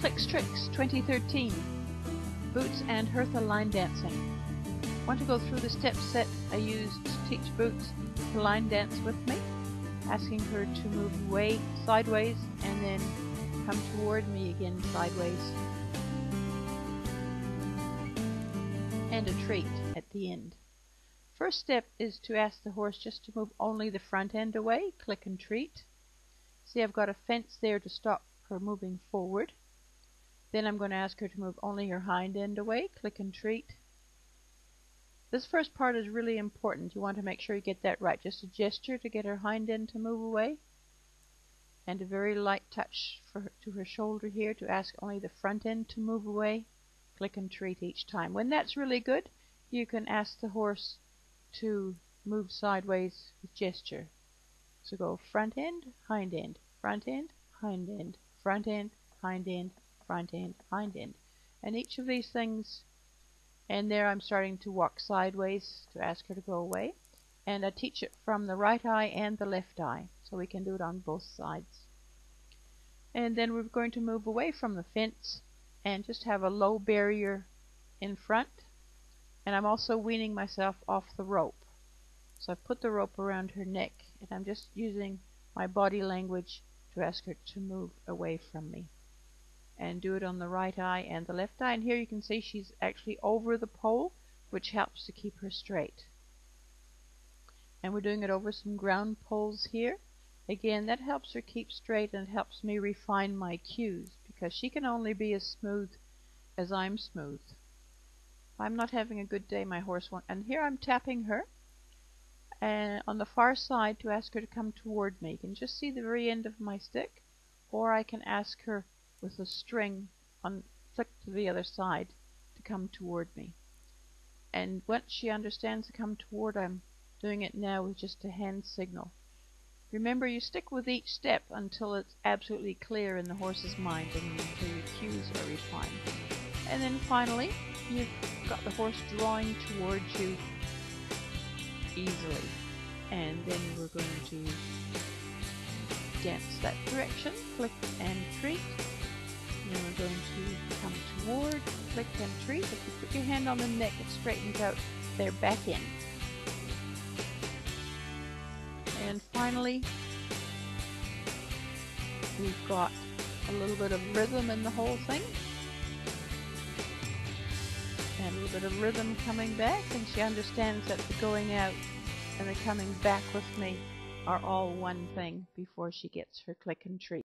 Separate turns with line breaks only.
Clix Trix 2013 Boots and Hertha line dancing. Want to go through the steps that I used to teach Boots to line dance with me, asking her to move away sideways and then come toward me again sideways, and a treat at the end. First step is to ask the horse just to move only the front end away, click and treat. See, I've got a fence there to stop her moving forward. Then I'm going to ask her to move only her hind end away, click and treat. This first part is really important. You want to make sure you get that right. Just a gesture to get her hind end to move away, and a very light touch to her shoulder here to ask only the front end to move away, click and treat each time. When that's really good, you can ask the horse to move sideways with gesture. So go front end, hind end, front end, hind end, front end, hind end, front end, hind end. And each of these things, and there I'm starting to walk sideways to ask her to go away. And I teach it from the right eye and the left eye, so we can do it on both sides. And then we're going to move away from the fence and just have a low barrier in front. And I'm also weaning myself off the rope. So I've put the rope around her neck, and I'm just using my body language to ask her to move away from me. And do it on the right eye and the left eye. And here you can see she's actually over the pole, which helps to keep her straight. And we're doing it over some ground poles here. Again, that helps her keep straight and helps me refine my cues, because she can only be as smooth as I'm smooth. If I'm not having a good day, my horse won't. And here I'm tapping her and on the far side to ask her to come toward me. You can just see the very end of my stick, or I can ask her with a string flicked to the other side to come toward me. And once she understands to come toward, I'm doing it now with just a hand signal. Remember, you stick with each step until it's absolutely clear in the horse's mind and until your cues are refined. And then finally, you've got the horse drawing towards you easily. And then we're going to dance that direction, click and treat. And then we're going to come toward, click and treat. If you put your hand on the neck, it straightens out their back end. And finally, we've got a little bit of rhythm in the whole thing. And a little bit of rhythm coming back, and she understands that the going out and the coming back with me are all one thing before she gets her click and treat.